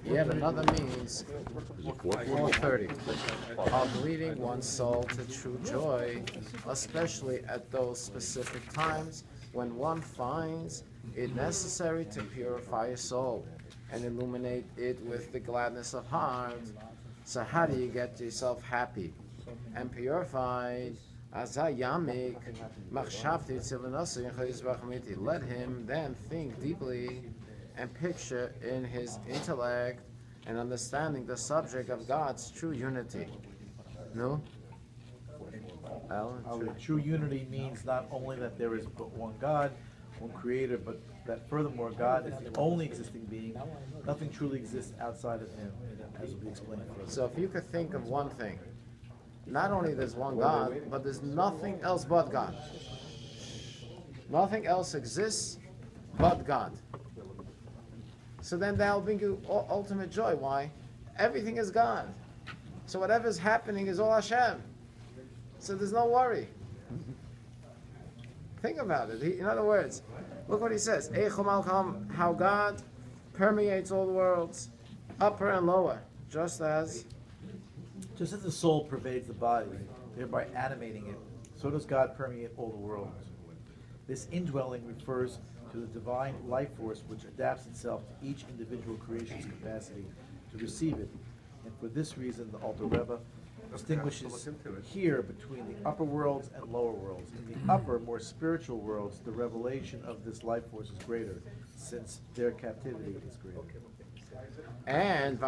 Yet another means 4:30 of leading one's soul to true joy, especially at those specific times when one finds it necessary to purify his soul and illuminate it with the gladness of heart. So how do you get yourself happy and purified? Let him then think deeply and picture in his intellect and understanding the subject of God's true unity. No? True unity means not only that there is but one God, one creator, but that furthermore God is the only existing being. Nothing truly exists outside of him, as will be explained further. So if you could think of one thing, not only there's one God, but there's nothing else but God. Nothing else exists but God. So then that'll bring you ultimate joy. Why? Everything is God. So whatever's happening is all Hashem. So there's no worry. Think about it. In other words, look what he says. How God permeates all the worlds, upper and lower, just as the soul pervades the body, thereby animating it, so does God permeate all the worlds. This indwelling refers to the divine life force which adapts itself to each individual creation's capacity to receive it. And for this reason, the Alter Rebbe distinguishes here between the upper worlds and lower worlds. In the upper, more spiritual worlds, the revelation of this life force is greater, since their captivity is greater. And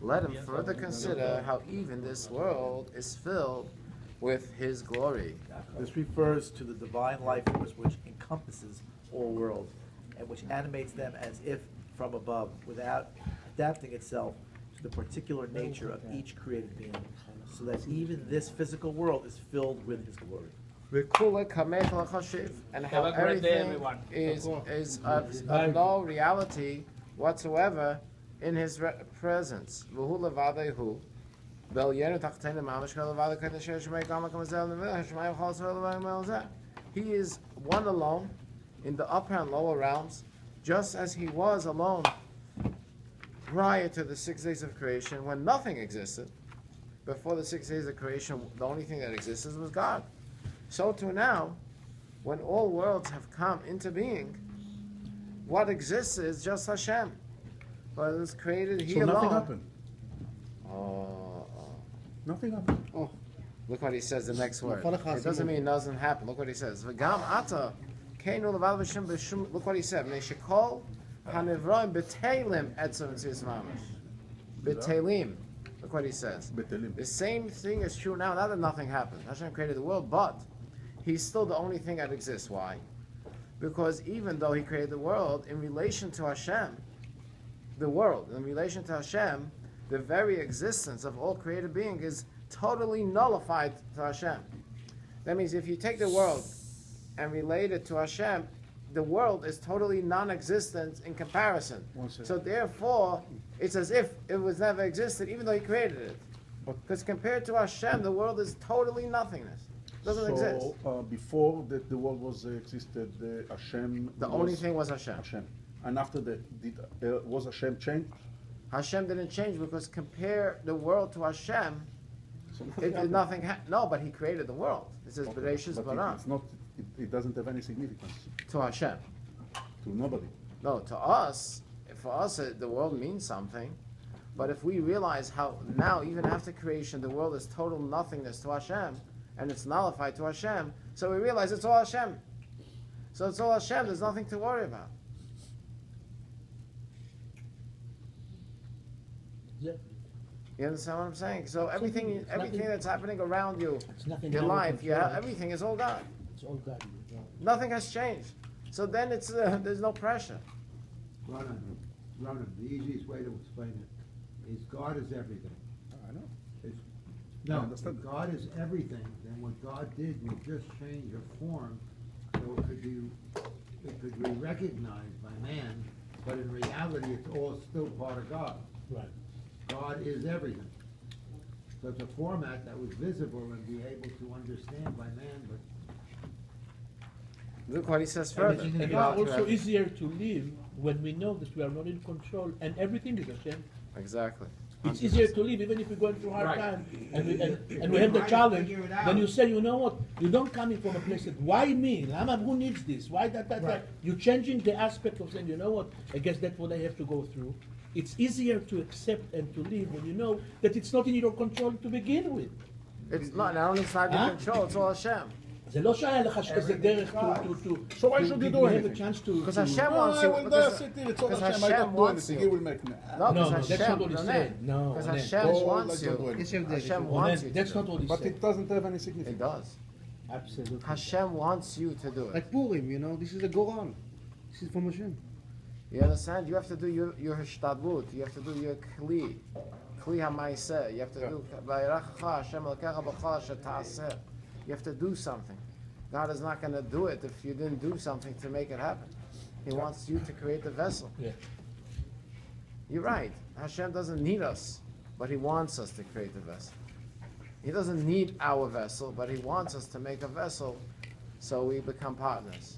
let him further consider how even this world is filled with his glory. This refers to the divine life force which encompasses all worlds and which animates them as if from above, without adapting itself to the particular nature of each created being, so that even this physical world is filled with his glory. And how everything is of no reality whatsoever in his presence. He is one alone in the upper and lower realms, just as he was alone prior to the 6 days of creation, when nothing existed. Before the 6 days of creation, the only thing that existed was God. So too now, when all worlds have come into being, what exists is just Hashem. But it was created he alone. Nothing happened. Nothing happened. Look what he says the next word. It doesn't mean it doesn't happen. Look what he says. Look what he said. Betelim. Look what he says. The same thing is true now. Not that nothing happened. Hashem created the world, but he's still the only thing that exists. Why? Because even though he created the world, in relation to Hashem, the world, in relation to Hashem, the very existence of all created being is totally nullified to Hashem. That means if you take the world and relate it to Hashem, the world is totally non-existent in comparison. So therefore, it's as if it was never existed, even though he created it. Because compared to Hashem, the world is totally nothingness. It doesn't exist. Before that the world was existed, Hashem. The only thing was Hashem. And after that, was Hashem changed? Hashem didn't change, because compare the world to Hashem, it did nothing. No, but he created the world. It says Bereshis bara. It's not. It doesn't have any significance To Hashem. to nobody. No, to us. For us, the world means something. But if we realize how now, even after creation, the world is total nothingness to Hashem, and it's nullified to Hashem, so we realize it's all Hashem. So it's all Hashem. There's nothing to worry about. You understand what I'm saying? So everything that's happening around you, your life, everything is all God. It's all God. Nothing has changed. So then it's there's no pressure. Ronan, the easiest way to explain it is God is everything. I know. If God is everything, then what God did was just change a form so it could be recognized by man, but in reality it's all still part of God. Right. God is everything. So it's a format that was visible and be able to understand by man, but Look what he says And further. it's also easier to live when we know that we are not in control and everything is Hashem. Exactly. It's easier to live even if we're going through hard Right. time and we have the challenge. Then you say, you know what? You don't come in from a place that why me? Lama, who needs this? Why that? You're changing the aspect of saying, you know what? I guess that's what I have to go through. It's easier to accept and to live when you know that it's not in your control to begin with. It's not only inside your control, it's all Hashem. זה לא שהיה לך איזה דרך So why should you do have a anything? chance to... Because to- Hashem No, wants I you. will Because, sit here, it's all because Hashem, I Hashem don't do wants anything, you. He will make me. No, No, because that's Hashem, not what he Ronen, said. No, because Ronen. Hashem Oh, wants let's not do you. anything. Hashem Ronen, wants you to that's do not what he But said. it doesn't have any it. It significance. does. Absolutely. Hashem wants you to do it. Like Purim, you know, this is a Goran. This is from Hashem. You understand? You have to do your hishtadlut. You have to do your kli. Kli ha'maiseh. You have to do vayiracha Hashem elkecha b'chol asher ta'aseh. You have to do something. God is not going to do it if you didn't do something to make it happen. He wants you to create the vessel. Yeah. You're right. Hashem doesn't need us, but He wants us to create the vessel. He doesn't need our vessel, but He wants us to make a vessel so we become partners.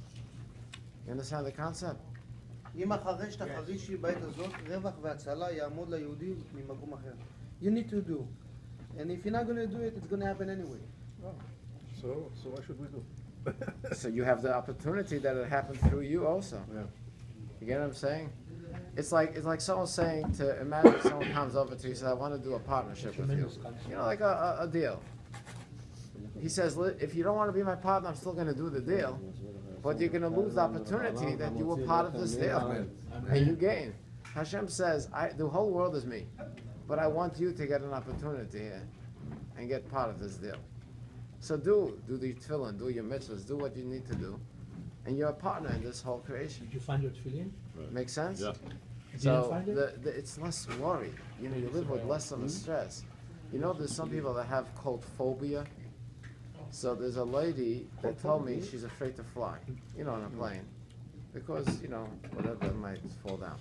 You understand the concept? אם החרש תחרישי בעת הזאת, רווח והצלה יעמוד ליהודי ממקום אחר. You need to do. And if you're not going to do it, it's going to happen anyway. So what should we do? So you have the opportunity that it happened through you also. Yeah. You get what I'm saying? It's like someone saying to imagine someone comes over to you and says, I want to do a partnership with you. Tremendous concept. You know, like a deal. He says, if you don't want to be my partner, I'm still going to do the deal. But you're going to lose the opportunity that you were part of this deal. And you gain. Hashem says, the whole world is me. But I want you to get an opportunity here and get part of this deal. So do the tefillin, do your mitzvahs, do what you need to do. And you're a partner in this whole creation. Did you find your tefillin? Make sense? Yeah. You So didn't find it? it's less worry. You know, you live with less of a stress. You know, there's some people that have cold phobia. So there's a lady that told me she's afraid to fly, you know, on a plane, because, you know, whatever might fall down.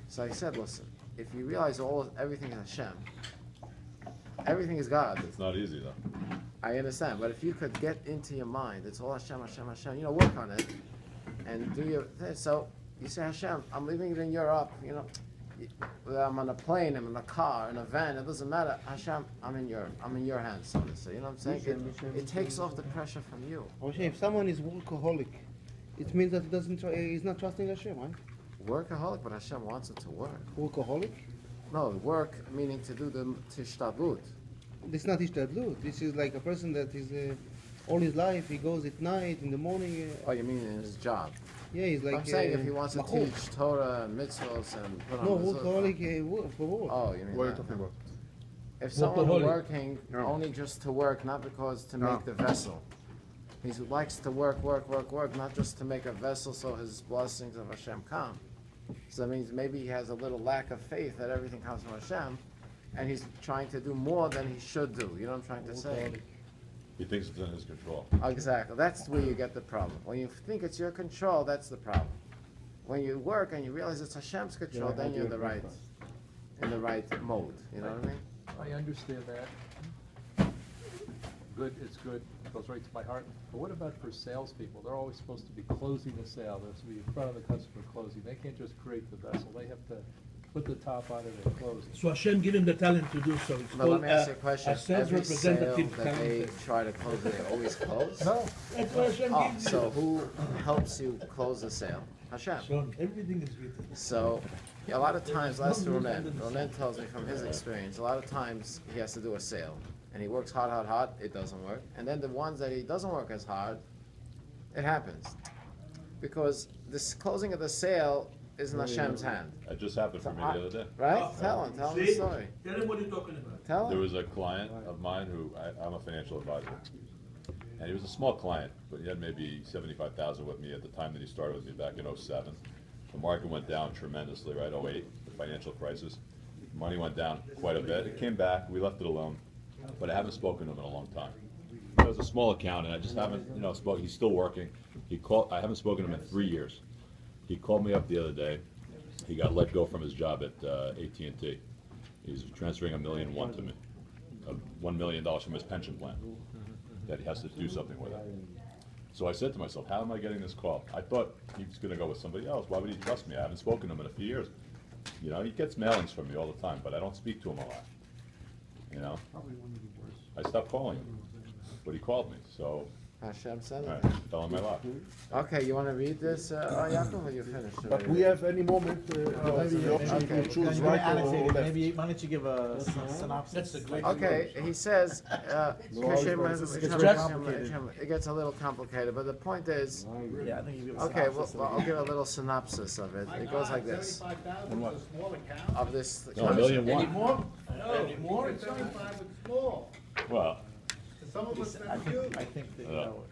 So I said, listen, if you realize everything is Hashem, everything is God. It's not easy though. I understand, but if you could get into your mind, it's all Hashem, Hashem, Hashem, you know, work on it, and do your thing. So you say, Hashem, I'm leaving it in Europe, you know, whether I'm on a plane, I'm in a car, in a van, it doesn't matter. Hashem, I'm in your hands, so to say. You know what I'm saying? It takes off the pressure from you. Moshe, if someone is workaholic, it means that he's not trusting Hashem, right? Workaholic, but Hashem wants it to work. Workaholic? No, work meaning to do the tishtadlut. This is not Ishtadlut. This is like a person that is all his life, he goes at night, in the morning. Oh, you mean in his job? Yeah, he's like. I'm saying if he wants to machor. teach Torah and mitzvahs and put on No, mitzvahs. workaholic for work. Oh, you mean What are you that. talking about? If someone Workaholic. working No. only just to work, not because to No. make the vessel. He likes to work, not just to make a vessel so his blessings of Hashem come. So that means maybe he has a little lack of faith that everything comes from Hashem, and he's trying to do more than he should do. You know what I'm trying to say? He thinks it's in his control. Exactly. That's where you get the problem. When you think it's your control, that's the problem. When you work and you realize it's Hashem's control, then you're in the right mode. You know what I mean? I understand that. Good, it's good, it goes right to my heart. But what about for salespeople? They're always supposed to be closing the sale, they're supposed to be in front of the customer closing. They can't just create the vessel, they have to put the top on it and close it. So Hashem gave him the talent to do so. It's But let called me ask you a question. a sales Every sale representative that they talent. try to close, they always close? No, That's what Hashem Oh, gives you. so who helps you close the sale? Hashem. Son, everything is written. So, a lot of times, last to Ronen tells me from his experience, a lot of times he has to do a sale. And he works hard, it doesn't work. And then the ones that he doesn't work as hard, it happens. Because this closing of the sale is in Hashem's hand. That just happened for me the other day. Right? Tell him the See? story. Tell him what you're talking about. Tell There him. was a client of mine who, I'm a financial advisor. And he was a small client, but he had maybe 75,000 with me at the time that he started with me back in '07. The market went down tremendously, right? '08, the financial crisis. Money went down quite a bit. It came back, we left it alone. But I haven't spoken to him in a long time. It was a small account, and I just haven't, spoke. He's still working. I haven't spoken to him in 3 years. He called me up the other day. He got let go from his job at AT&T. He's transferring $1.1 million to me, $1 million from his pension plan that he has to do something with it. So I said to myself, how am I getting this call? I thought he was gonna go with somebody else. Why would he trust me? I haven't spoken to him in a few years. You know, he gets mailings from me all the time, but I don't speak to him a lot. You know? Probably one of the worst. I stopped calling him, but he called me, so, Hashem sent all it. right, fell in my lap. Okay, you wanna read this, Yaakov, or you finished But already? we have any moment the option Okay. to choose Can you right or annotate it? left. Maybe, why don't you give a synopsis? That's a great. Okay, he says, it gets a little complicated, but the point is, Yeah, I think you give a okay, synopsis. well, I'll give a little synopsis of it. It goes like this, 75,000 is a small account. of this. No, 1,000,001. Anymore? No, Anymore? 75 is small. Well, Some of us I never do. think that, you Yeah. know,